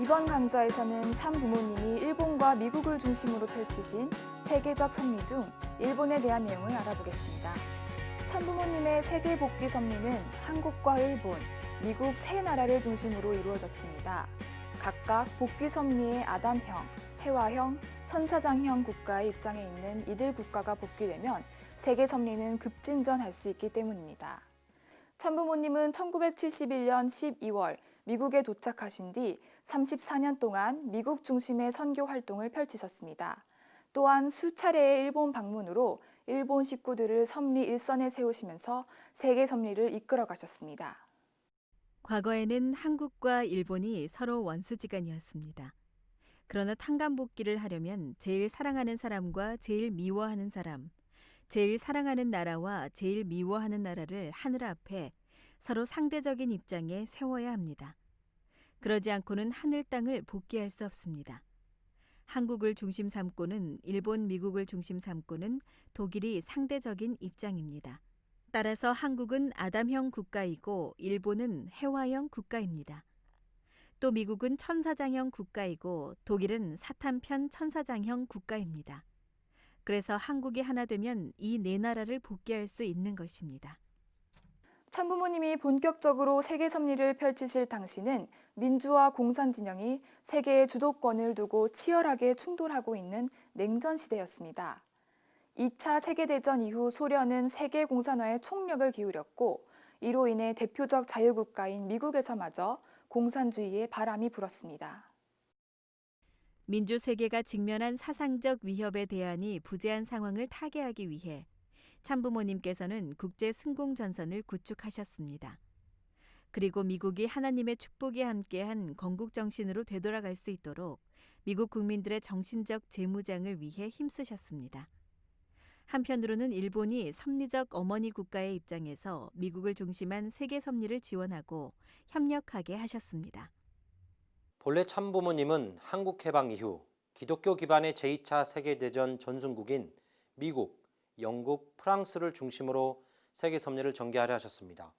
이번 강좌에서는 참 부모님이 일본과 미국을 중심으로 펼치신 세계적 섭리 중 일본에 대한 내용을 알아보겠습니다. 참 부모님의 세계 복귀 섭리는 한국과 일본, 미국 세 나라를 중심으로 이루어졌습니다. 각각 복귀 섭리의 아담형, 해화형, 천사장형 국가의 입장에 있는 이들 국가가 복귀되면 세계 섭리는 급진전할 수 있기 때문입니다. 참부모님은 1971년 12월 미국에 도착하신 뒤 34년 동안 미국 중심의 선교 활동을 펼치셨습니다. 또한 수차례의 일본 방문으로 일본 식구들을 섭리 일선에 세우시면서 세계 섭리를 이끌어 가셨습니다. 과거에는 한국과 일본이 서로 원수지간이었습니다. 그러나 탄감복귀를 하려면 제일 사랑하는 사람과 제일 미워하는 사람, 제일 사랑하는 나라와 제일 미워하는 나라를 하늘 앞에 서로 상대적인 입장에 세워야 합니다. 그러지 않고는 하늘 땅을 복귀할 수 없습니다. 한국을 중심 삼고는 일본, 미국을 중심 삼고는 독일이 상대적인 입장입니다. 따라서 한국은 아담형 국가이고 일본은 해화형 국가입니다. 또 미국은 천사장형 국가이고 독일은 사탄편 천사장형 국가입니다. 그래서 한국이 하나 되면 이 네 나라를 복귀할 수 있는 것입니다. 참부모님이 본격적으로 세계 섭리를 펼치실 당시는 민주화 공산 진영이 세계의 주도권을 두고 치열하게 충돌하고 있는 냉전 시대였습니다. 2차 세계대전 이후 소련은 세계 공산화에 총력을 기울였고 이로 인해 대표적 자유국가인 미국에서마저 공산주의의 바람이 불었습니다. 민주세계가 직면한 사상적 위협에 대안이 부재한 상황을 타개하기 위해 참부모님께서는 국제승공전선을 구축하셨습니다. 그리고 미국이 하나님의 축복이 함께한 건국정신으로 되돌아갈 수 있도록 미국 국민들의 정신적 재무장을 위해 힘쓰셨습니다. 한편으로는 일본이 섭리적 어머니 국가의 입장에서 미국을 중심한 세계 섭리를 지원하고 협력하게 하셨습니다. 본래 참부모님은 한국 해방 이후 기독교 기반의 제2차 세계대전 전순국인 미국, 영국, 프랑스를 중심으로 세계 섭리를 전개하려 하셨습니다.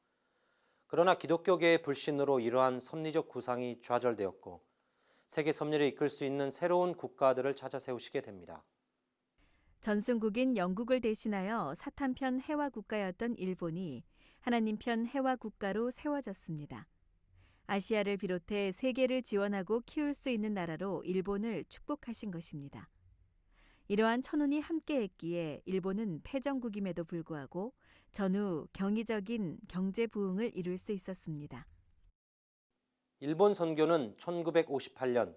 그러나 기독교계의 불신으로 이러한 섭리적 구상이 좌절되었고 세계 섭리를 이끌 수 있는 새로운 국가들을 찾아 세우시게 됩니다. 전승국인 영국을 대신하여 사탄편 해화 국가였던 일본이 하나님편 해화 국가로 세워졌습니다. 아시아를 비롯해 세계를 지원하고 키울 수 있는 나라로 일본을 축복하신 것입니다. 이러한 천운이 함께했기에 일본은 패전국임에도 불구하고 전후 경이적인 경제 부흥을 이룰 수 있었습니다. 일본 선교는 1958년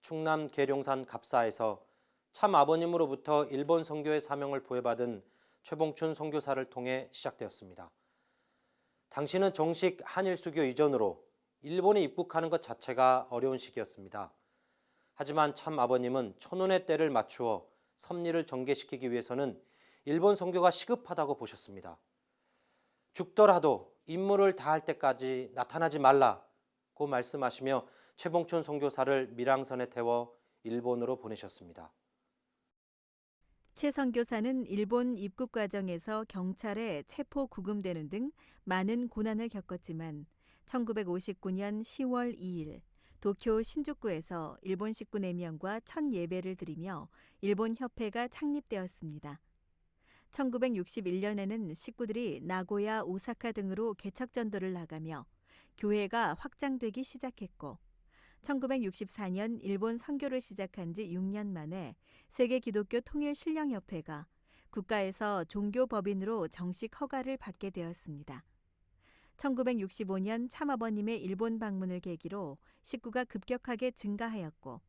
충남 계룡산 갑사에서 참 아버님으로부터 일본 선교의 사명을 부여받은 최봉춘 선교사를 통해 시작되었습니다. 당시는 정식 한일 수교 이전으로 일본에 입국하는 것 자체가 어려운 시기였습니다. 하지만 참 아버님은 천운의 때를 맞추어 섭리를 전개시키기 위해서는 일본 선교가 시급하다고 보셨습니다. 죽더라도 임무를 다할 때까지 나타나지 말라고 말씀하시며 최봉춘 선교사를 밀항선에 태워 일본으로 보내셨습니다. 최 선교사는 일본 입국 과정에서 경찰에 체포 구금되는 등 많은 고난을 겪었지만 1959년 10월 2일 도쿄 신주쿠에서 일본 식구 4명과 첫 예배를 드리며 일본 협회가 창립되었습니다. 1961년에는 식구들이 나고야, 오사카 등으로 개척전도를 나가며 교회가 확장되기 시작했고 1964년 일본 선교를 시작한 지 6년 만에 세계 기독교 통일 신령협회가 국가에서 종교법인으로 정식 허가를 받게 되었습니다. 1965년 참아버님의 일본 방문을 계기로 식구가 급격하게 증가하였고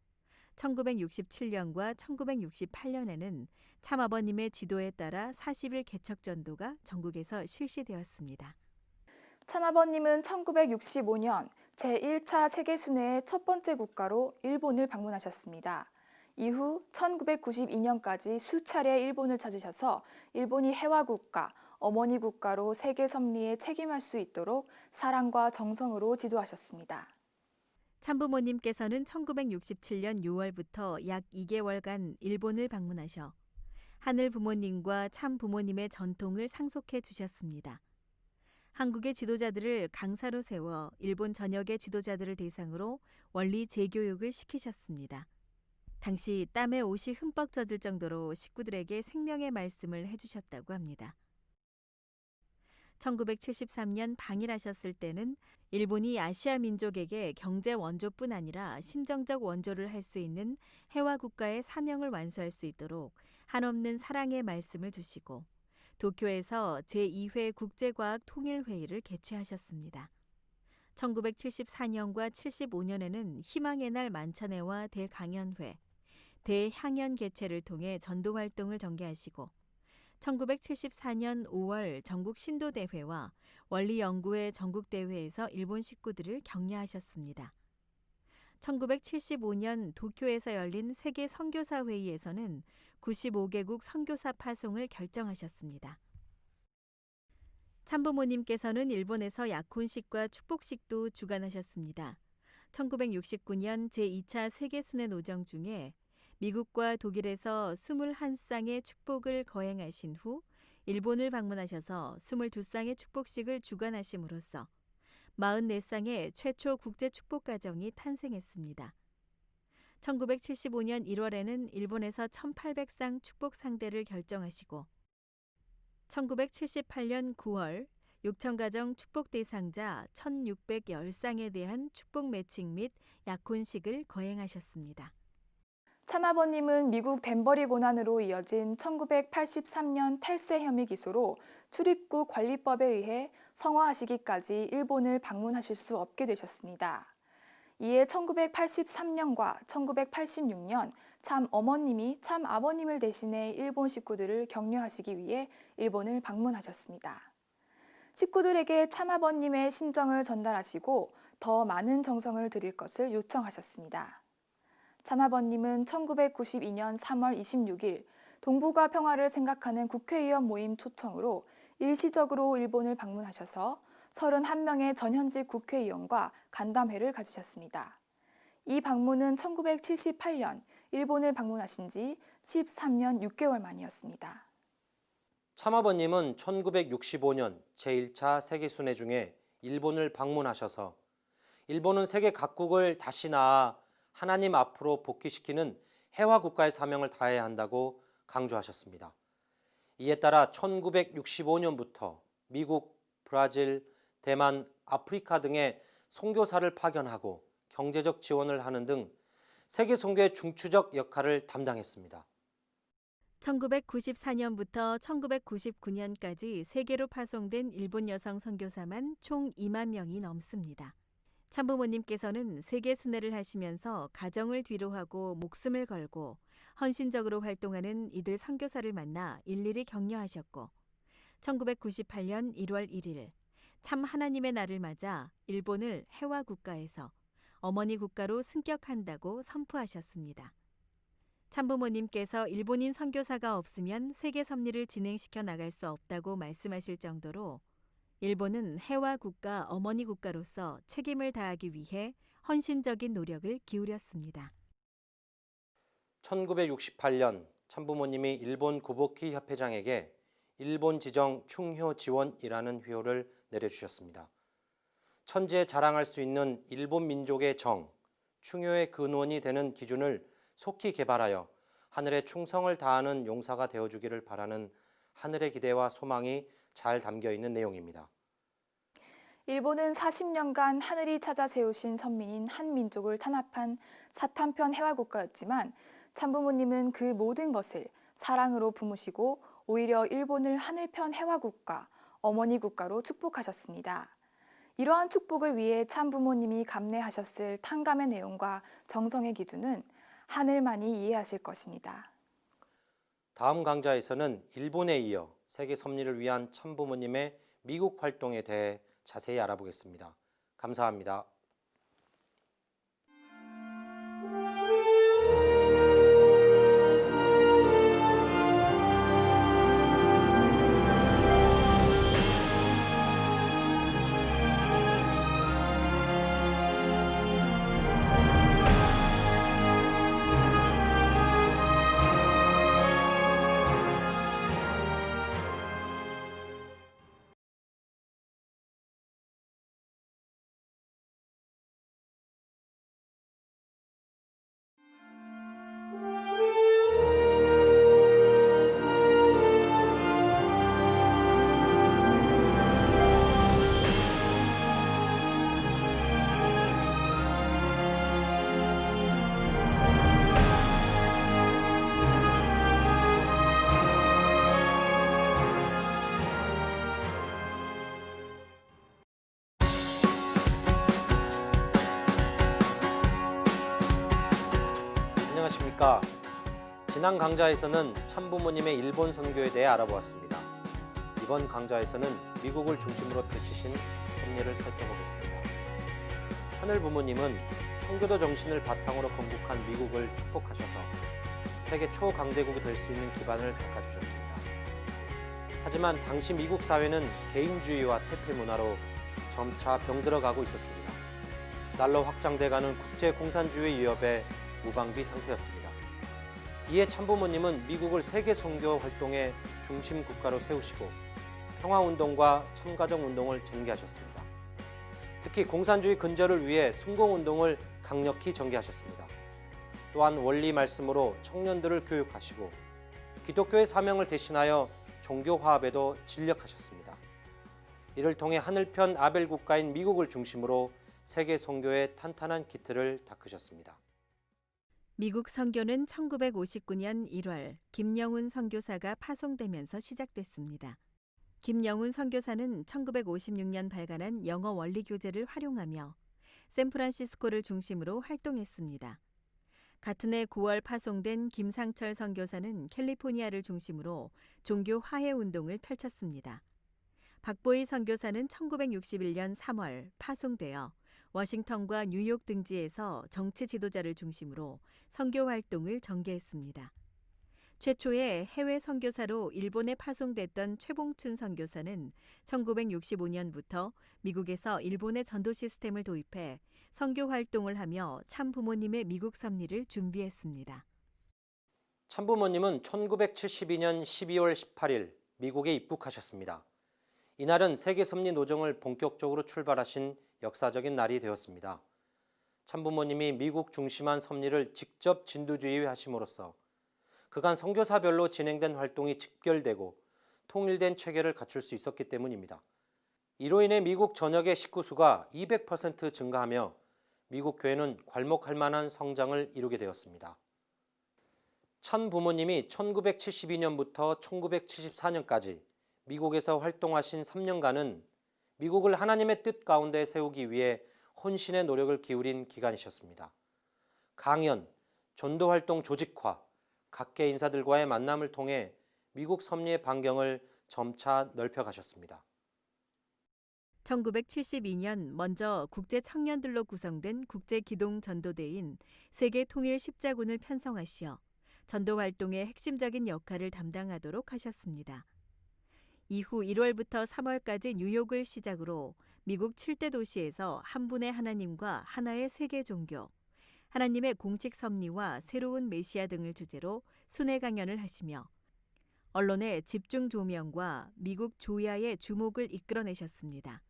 1967년과 1968년에는 참아버님의 지도에 따라 40일 개척전도가 전국에서 실시되었습니다. 참아버님은 1965년 제1차 세계순회의 첫 번째 국가로 일본을 방문하셨습니다. 이후 1992년까지 수차례 일본을 찾으셔서 일본이 해화국가, 어머니 국가로 세계 섭리에 책임할 수 있도록 사랑과 정성으로 지도하셨습니다. 참부모님께서는 1967년 6월부터 약 2개월간 일본을 방문하셔 하늘 부모님과 참 부모님의 전통을 상속해 주셨습니다. 한국의 지도자들을 강사로 세워 일본 전역의 지도자들을 대상으로 원리 재교육을 시키셨습니다. 당시 땀에 옷이 흠뻑 젖을 정도로 식구들에게 생명의 말씀을 해주셨다고 합니다. 1973년 방일하셨을 때는 일본이 아시아 민족에게 경제 원조뿐 아니라 심정적 원조를 할 수 있는 해와 국가의 사명을 완수할 수 있도록 한없는 사랑의 말씀을 주시고 도쿄에서 제2회 국제과학 통일회의를 개최하셨습니다. 1974년과 75년에는 희망의 날 만찬회와 대강연회, 대향연 개최를 통해 전도 활동을 전개하시고 1974년 5월 전국 신도대회와 원리연구회 전국대회에서 일본 식구들을 격려하셨습니다. 1975년 도쿄에서 열린 세계 선교사 회의에서는 95개국 선교사 파송을 결정하셨습니다. 참부모님께서는 일본에서 약혼식과 축복식도 주관하셨습니다. 1969년 제2차 세계순회 노정 중에 미국과 독일에서 21쌍의 축복을 거행하신 후 일본을 방문하셔서 22쌍의 축복식을 주관하심으로써 44쌍의 최초 국제 축복 가정이 탄생했습니다. 1975년 1월에는 일본에서 1800쌍 축복 상대를 결정하시고 1978년 9월 6,000가정 축복 대상자 1,610쌍에 대한 축복 매칭 및 약혼식을 거행하셨습니다. 참아버님은 미국 덴버리 고난으로 이어진 1983년 탈세 혐의 기소로 출입국 관리법에 의해 성화하시기까지 일본을 방문하실 수 없게 되셨습니다. 이에 1983년과 1986년 참 어머님이 참 아버님을 대신해 일본 식구들을 격려하시기 위해 일본을 방문하셨습니다. 식구들에게 참 아버님의 심정을 전달하시고 더 많은 정성을 들일 것을 요청하셨습니다. 참아버님은 1992년 3월 26일 동북아 평화를 생각하는 국회의원 모임 초청으로 일시적으로 일본을 방문하셔서 31명의 전현직 국회의원과 간담회를 가지셨습니다. 이 방문은 1978년 일본을 방문하신 지 13년 6개월 만이었습니다. 참아버님은 1965년 제1차 세계순회 중에 일본을 방문하셔서 일본은 세계 각국을 다시 낳아 하나님 앞으로 복귀시키는 해화 국가의 사명을 다해야 한다고 강조하셨습니다. 이에 따라 1965년부터 미국, 브라질, 대만, 아프리카 등의 선교사를 파견하고 경제적 지원을 하는 등 세계 선교의 중추적 역할을 담당했습니다. 1994년부터 1999년까지 세계로 파송된 일본 여성 선교사만 총 2만 명이 넘습니다. 참부모님께서는 세계 순회를 하시면서 가정을 뒤로하고 목숨을 걸고 헌신적으로 활동하는 이들 선교사를 만나 일일이 격려하셨고 1998년 1월 1일 참 하나님의 날을 맞아 일본을 해화 국가에서 어머니 국가로 승격한다고 선포하셨습니다. 참부모님께서 일본인 선교사가 없으면 세계 섭리를 진행시켜 나갈 수 없다고 말씀하실 정도로 일본은 해화 국가 어머니 국가로서 책임을 다하기 위해 헌신적인 노력을 기울였습니다. 1968년 참부모님이 일본 구보키 협회장에게 일본 지정 충효 지원이라는 휘호를 내려주셨습니다. 천지에 자랑할 수 있는 일본 민족의 정, 충효의 근원이 되는 기준을 속히 개발하여 하늘에 충성을 다하는 용사가 되어주기를 바라는 하늘의 기대와 소망이 잘 담겨 있는 내용입니다. 일본은 40년간 하늘이 찾아 세우신 선민인 한민족을 탄압한 사탄편 해화국가였지만 참부모님은 그 모든 것을 사랑으로 품으시고 오히려 일본을 하늘편 해화국가, 어머니 국가로 축복하셨습니다. 이러한 축복을 위해 참부모님이 감내하셨을 탕감의 내용과 정성의 기준은 하늘만이 이해하실 것입니다. 다음 강좌에서는 일본에 이어 세계 섭리를 위한 참부모님의 미국 활동에 대해 자세히 알아보겠습니다. 감사합니다. 안녕하십니까. 지난 강좌에서는 참부모님의 일본 선교에 대해 알아보았습니다. 이번 강좌에서는 미국을 중심으로 펼치신 섭리를 살펴보겠습니다. 하늘 부모님은 청교도 정신을 바탕으로 건국한 미국을 축복하셔서 세계 초강대국이 될 수 있는 기반을 닦아주셨습니다. 하지만 당시 미국 사회는 개인주의와 퇴폐 문화로 점차 병들어가고 있었습니다. 날로 확장돼가는 국제공산주의 위협에 무방비 상태였습니다. 이에 참부모님은 미국을 세계 선교 활동의 중심 국가로 세우시고 평화운동과 참가정운동을 전개하셨습니다. 특히 공산주의 근절을 위해 순공운동을 강력히 전개하셨습니다. 또한 원리 말씀으로 청년들을 교육하시고 기독교의 사명을 대신하여 종교 화합에도 진력하셨습니다. 이를 통해 하늘편 아벨 국가인 미국을 중심으로 세계 선교의 탄탄한 기틀을 닦으셨습니다. 미국 선교는 1959년 1월 김영훈 선교사가 파송되면서 시작됐습니다. 김영훈 선교사는 1956년 발간한 영어 원리 교재를 활용하며 샌프란시스코를 중심으로 활동했습니다. 같은 해 9월 파송된 김상철 선교사는 캘리포니아를 중심으로 종교 화해 운동을 펼쳤습니다. 박보희 선교사는 1961년 3월 파송되어 워싱턴과 뉴욕 등지에서 정치 지도자를 중심으로 선교 활동을 전개했습니다. 최초의 해외 선교사로 일본에 파송됐던 최봉춘 선교사는 1965년부터 미국에서 일본의 전도 시스템을 도입해 선교 활동을 하며 참부모님의 미국 섭리를 준비했습니다. 참부모님은 1972년 12월 18일 미국에 입국하셨습니다. 이날은 세계 섭리 노정을 본격적으로 출발하신 역사적인 날이 되었습니다. 참부모님이 미국 중심한 섭리를 직접 진두지휘하심으로써 그간 선교사별로 진행된 활동이 직결되고 통일된 체계를 갖출 수 있었기 때문입니다. 이로 인해 미국 전역의 식구 수가 200% 증가하며 미국 교회는 괄목할 만한 성장을 이루게 되었습니다. 참부모님이 1972년부터 1974년까지 미국에서 활동하신 3년간은 미국을 하나님의 뜻 가운데 세우기 위해 혼신의 노력을 기울인 기간이셨습니다. 강연, 전도활동 조직화, 각계 인사들과의 만남을 통해 미국 섭리의 반경을 점차 넓혀가셨습니다. 1972년 먼저 국제 청년들로 구성된 국제기동전도대인 세계통일십자군을 편성하시어 전도활동의 핵심적인 역할을 담당하도록 하셨습니다. 이후 1월부터 3월까지 뉴욕을 시작으로 미국 7대 도시에서 한 분의 하나님과 하나의 세계 종교, 하나님의 공식 섭리와 새로운 메시아 등을 주제로 순회 강연을 하시며 언론의 집중 조명과 미국 조야의 주목을 이끌어내셨습니다.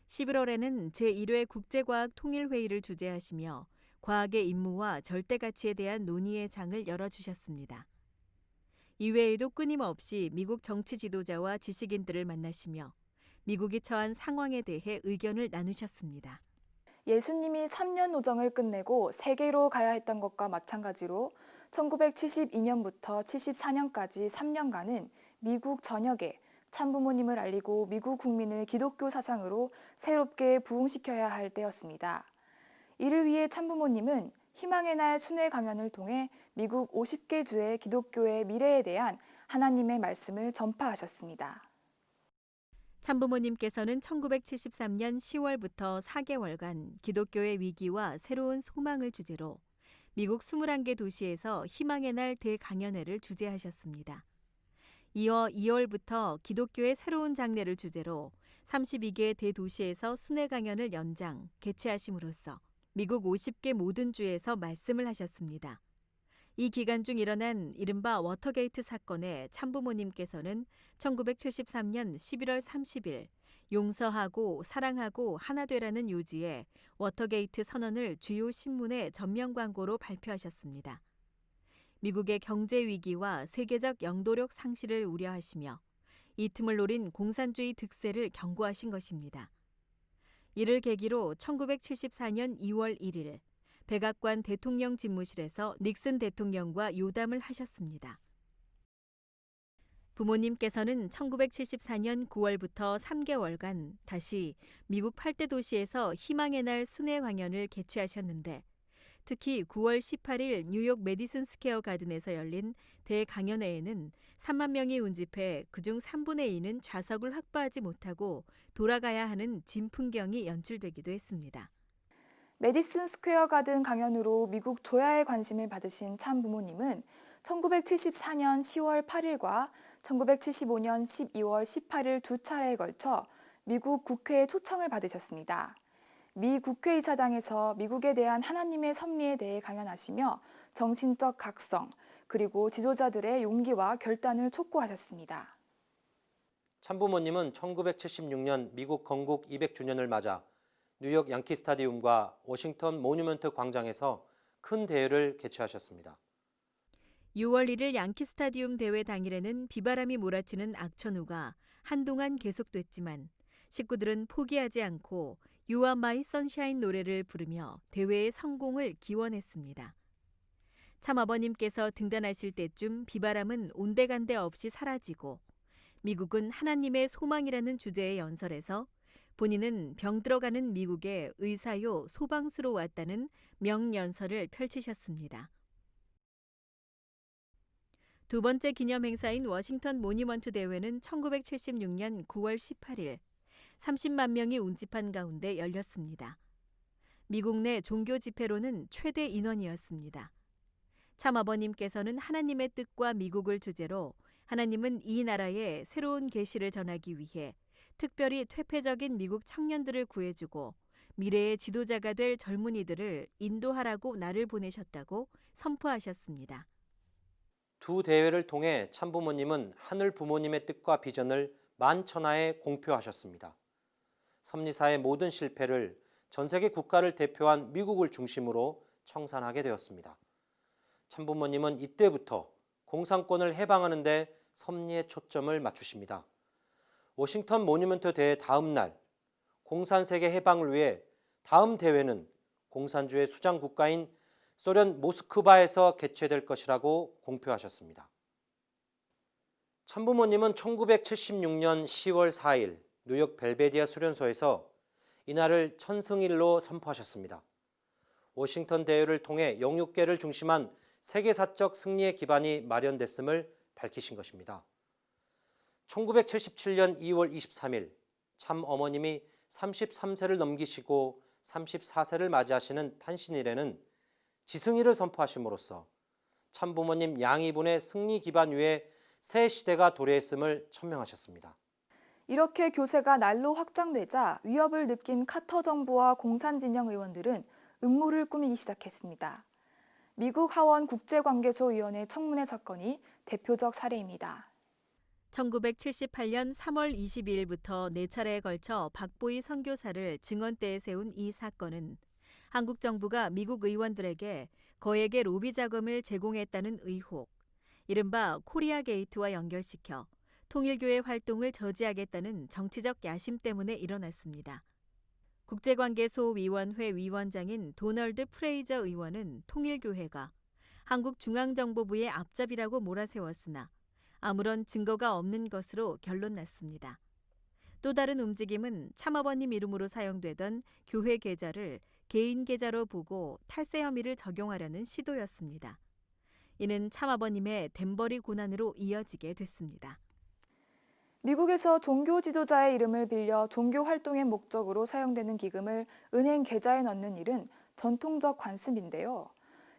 11월에는 제1회 국제과학 통일회의를 주재하시며 과학의 임무와 절대가치에 대한 논의의 장을 열어주셨습니다. 이외에도 끊임없이 미국 정치 지도자와 지식인들을 만나시며 미국이 처한 상황에 대해 의견을 나누셨습니다. 예수님이 3년 노정을 끝내고 세계로 가야 했던 것과 마찬가지로 1972년부터 74년까지 3년간은 미국 전역에 참부모님을 알리고 미국 국민을 기독교 사상으로 새롭게 부흥시켜야 할 때였습니다. 이를 위해 참부모님은 희망의 날 순회 강연을 통해 미국 50개 주의 기독교의 미래에 대한 하나님의 말씀을 전파하셨습니다. 참부모님께서는 1973년 10월부터 4개월간 기독교의 위기와 새로운 소망을 주제로 미국 21개 도시에서 희망의 날 대강연회를 주재하셨습니다. 이어 2월부터 기독교의 새로운 장래를 주제로 32개 대도시에서 순회 강연을 연장, 개최하심으로써 미국 50개 모든 주에서 말씀을 하셨습니다. 이 기간 중 일어난 이른바 워터게이트 사건에 참부모님께서는 1973년 11월 30일 용서하고 사랑하고 하나 되라는 요지의 워터게이트 선언을 주요 신문의 전면 광고로 발표하셨습니다. 미국의 경제 위기와 세계적 영도력 상실을 우려하시며 이 틈을 노린 공산주의 득세를 경고하신 것입니다. 이를 계기로 1974년 2월 1일 백악관 대통령 집무실에서 닉슨 대통령과 요담을 하셨습니다. 부모님께서는 1974년 9월부터 3개월간 다시 미국 8대 도시에서 희망의 날 순회 강연을 개최하셨는데 특히 9월 18일 뉴욕 메디슨 스퀘어 가든에서 열린 대강연회에는 3만 명이 운집해 그중 3분의 2는 좌석을 확보하지 못하고 돌아가야 하는 진 풍경이 연출되기도 했습니다. 메디슨 스퀘어 가든 강연으로 미국 조야에 관심을 받으신 참 부모님은 1974년 10월 8일과 1975년 12월 18일 두 차례에 걸쳐 미국 국회에 초청을 받으셨습니다. 미 국회의사당에서 미국에 대한 하나님의 섭리에 대해 강연하시며 정신적 각성, 그리고 지도자들의 용기와 결단을 촉구하셨습니다. 참부모님은 1976년 미국 건국 200주년을 맞아 뉴욕 양키 스타디움과 워싱턴 모뉴먼트 광장에서 큰 대회를 개최하셨습니다. 6월 1일 양키 스타디움 대회 당일에는 비바람이 몰아치는 악천후가 한동안 계속됐지만 식구들은 포기하지 않고 You Are My Sunshine 노래를 부르며 대회의 성공을 기원했습니다. 참아버님께서 등단하실 때쯤 비바람은 온데간데 없이 사라지고 미국은 하나님의 소망이라는 주제의 연설에서 본인은 병들어가는 미국의 의사요 소방수로 왔다는 명연설을 펼치셨습니다. 두 번째 기념 행사인 워싱턴 모니먼트 대회는 1976년 9월 18일 30만 명이 운집한 가운데 열렸습니다. 미국 내 종교 집회로는 최대 인원이었습니다. 참아버님께서는 하나님의 뜻과 미국을 주제로 하나님은 이 나라에 새로운 계시를 전하기 위해 특별히 퇴폐적인 미국 청년들을 구해주고 미래의 지도자가 될 젊은이들을 인도하라고 나를 보내셨다고 선포하셨습니다. 두 대회를 통해 참부모님은 하늘 부모님의 뜻과 비전을 만천하에 공표하셨습니다. 섭리사의 모든 실패를 전 세계 국가를 대표한 미국을 중심으로 청산하게 되었습니다. 참부모님은 이때부터 공산권을 해방하는 데 섭리의 초점을 맞추십니다. 워싱턴 모뉴먼트 대회 다음 날 공산세계 해방을 위해 다음 대회는 공산주의 수장 국가인 소련 모스크바에서 개최될 것이라고 공표하셨습니다. 참부모님은 1976년 10월 4일 뉴욕 벨베디아 수련소에서 이날을 천승일로 선포하셨습니다. 워싱턴 대회를 통해 영육계를 중심한 세계사적 승리의 기반이 마련됐음을 밝히신 것입니다. 1977년 2월 23일 참 어머님이 33세를 넘기시고 34세를 맞이하시는 탄신일에는 지승일을 선포하심으로써 참부모님 양이분의 승리 기반 위에 새 시대가 도래했음을 천명하셨습니다. 이렇게 교세가 날로 확장되자 위협을 느낀 카터 정부와 공산진영 의원들은 음모를 꾸미기 시작했습니다. 미국 하원 국제관계소위원회 청문회 사건이 대표적 사례입니다. 1978년 3월 22일부터 4차례에 걸쳐 박보희 선교사를 증언대에 세운 이 사건은 한국 정부가 미국 의원들에게 거액의 로비 자금을 제공했다는 의혹, 이른바 코리아 게이트와 연결시켜 통일교의 활동을 저지하겠다는 정치적 야심 때문에 일어났습니다. 국제관계소위원회 위원장인 도널드 프레이저 의원은 통일교회가 한국중앙정보부의 앞잡이라고 몰아세웠으나 아무런 증거가 없는 것으로 결론났습니다. 또 다른 움직임은 참아버님 이름으로 사용되던 교회 계좌를 개인 계좌로 보고 탈세 혐의를 적용하려는 시도였습니다. 이는 참아버님의 댐버리 고난으로 이어지게 됐습니다. 미국에서 종교 지도자의 이름을 빌려 종교 활동의 목적으로 사용되는 기금을 은행 계좌에 넣는 일은 전통적 관습인데요.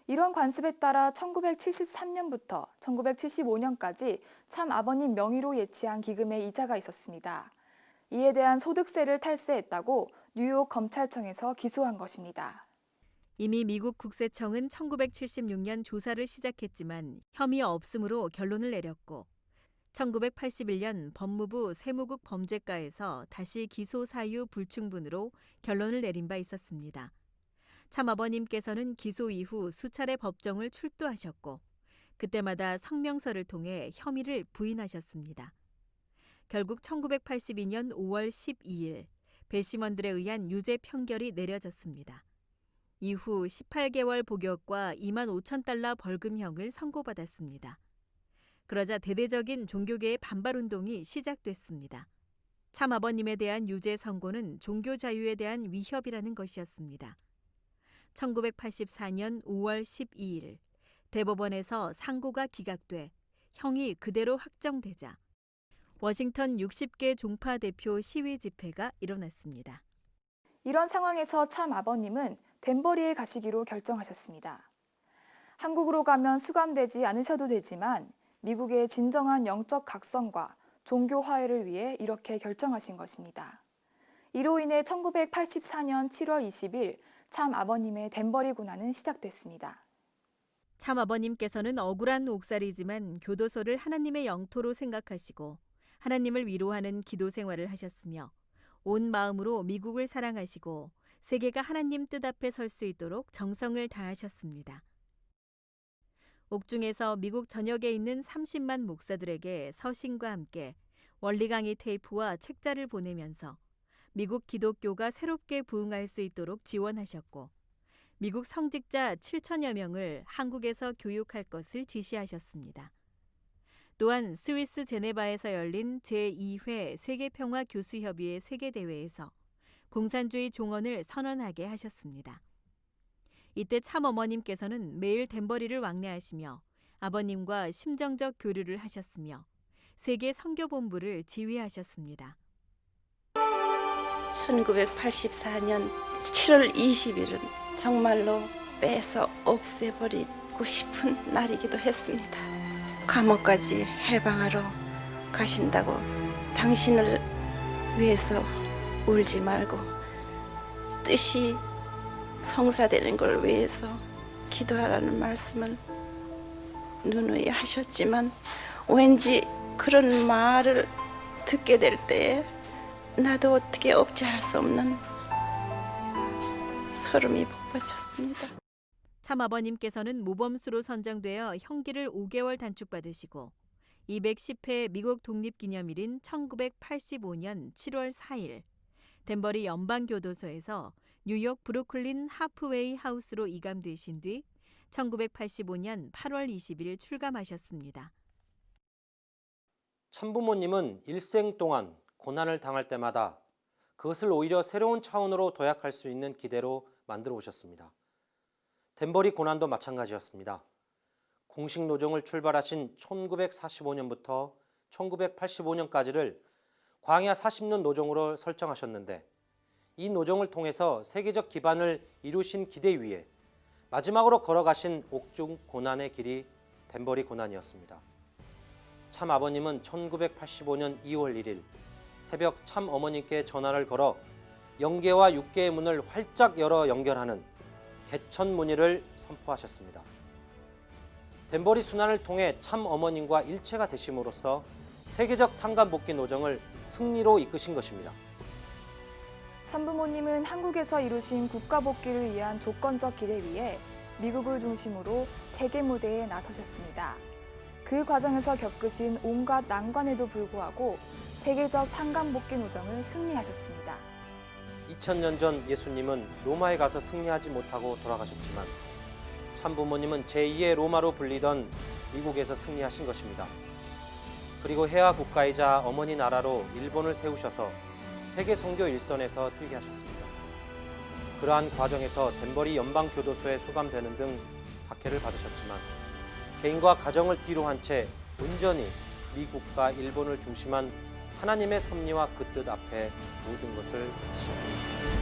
이런 관습에 따라 1973년부터 1975년까지 참 아버님 명의로 예치한 기금의 이자가 있었습니다. 이에 대한 소득세를 탈세했다고 뉴욕 검찰청에서 기소한 것입니다. 이미 미국 국세청은 1976년 조사를 시작했지만 혐의 없음으로 결론을 내렸고 1981년 법무부 세무국 범죄과에서 다시 기소 사유 불충분으로 결론을 내린 바 있었습니다. 참아버님께서는 기소 이후 수차례 법정을 출두하셨고 그때마다 성명서를 통해 혐의를 부인하셨습니다. 결국 1982년 5월 12일 배심원들에 의한 유죄 판결이 내려졌습니다. 이후 18개월 복역과 2만 5천 달러 벌금형을 선고받았습니다. 그러자 대대적인 종교계의 반발운동이 시작됐습니다. 참아버님에 대한 유죄 선고는 종교 자유에 대한 위협이라는 것이었습니다. 1984년 5월 12일 대법원에서 상고가 기각돼 형이 그대로 확정되자 워싱턴 60개 종파 대표 시위 집회가 일어났습니다. 이런 상황에서 참 아버님은 덴버리에 가시기로 결정하셨습니다. 한국으로 가면 수감되지 않으셔도 되지만 미국의 진정한 영적 각성과 종교 화해를 위해 이렇게 결정하신 것입니다. 이로 인해 1984년 7월 20일 참 아버님의 덴버리 고난은 시작됐습니다. 참 아버님께서는 억울한 옥살이지만 교도소를 하나님의 영토로 생각하시고 하나님을 위로하는 기도 생활을 하셨으며 온 마음으로 미국을 사랑하시고 세계가 하나님 뜻 앞에 설 수 있도록 정성을 다하셨습니다. 옥중에서 미국 전역에 있는 30만 목사들에게 서신과 함께 원리 강의 테이프와 책자를 보내면서 미국 기독교가 새롭게 부흥할 수 있도록 지원하셨고 미국 성직자 7천여 명을 한국에서 교육할 것을 지시하셨습니다. 또한 스위스 제네바에서 열린 제2회 세계평화 교수협의회 세계대회에서 공산주의 종언을 선언하게 하셨습니다. 이때 참 어머님께서는 매일 덴버리를 왕래하시며 아버님과 심정적 교류를 하셨으며 세계 선교본부를 지휘하셨습니다. 1984년 7월 20일은 정말로 빼서 없애버리고 싶은 날이기도 했습니다. 감옥까지 해방하러 가신다고 당신을 위해서 울지 말고 뜻이 성사되는 걸 위해서 기도하라는 말씀을 누누이 하셨지만 왠지 그런 말을 듣게 될 때에 나도 어떻게 억제할 수 없는 소름이 폭받쳤습니다. 참 아버님께서는 모범수로 선정되어 형기를 5개월 단축받으시고 210회 미국 독립기념일인 1985년 7월 4일 덴버리 연방교도소에서 뉴욕 브루클린 하프웨이 하우스로 이감되신 뒤 1985년 8월 20일 출감하셨습니다. 참부모님은 일생 동안 고난을 당할 때마다 그것을 오히려 새로운 차원으로 도약할 수 있는 기대로 만들어 오셨습니다. 덴버리 고난도 마찬가지였습니다. 공식 노정을 출발하신 1945년부터 1985년까지를 광야 40년 노정으로 설정하셨는데 이 노정을 통해서 세계적 기반을 이루신 기대 위에 마지막으로 걸어가신 옥중 고난의 길이 덴버리 고난이었습니다. 참 아버님은 1985년 2월 1일 새벽 참 어머님께 전화를 걸어 영계와 육계의 문을 활짝 열어 연결하는 개천문의를 선포하셨습니다. 덴버리 순환을 통해 참 어머님과 일체가 되심으로써 세계적 탄감복귀 노정을 승리로 이끄신 것입니다. 참부모님은 한국에서 이루신 국가복귀를 위한 조건적 기대 위에 미국을 중심으로 세계 무대에 나서셨습니다. 그 과정에서 겪으신 온갖 난관에도 불구하고 세계적 탄감복귀 노정을 승리하셨습니다. 2000년 전 예수님은 로마에 가서 승리하지 못하고 돌아가셨지만 참부모님은 제2의 로마로 불리던 미국에서 승리하신 것입니다. 그리고 해화 국가이자 어머니 나라로 일본을 세우셔서 세계 선교 일선에서 뛰게 하셨습니다. 그러한 과정에서 덴버리 연방교도소에 수감되는 등 박해를 받으셨지만 개인과 가정을 뒤로 한 채 온전히 미국과 일본을 중심한 하나님의 섭리와 그 뜻 앞에 모든 것을 바치셨습니다.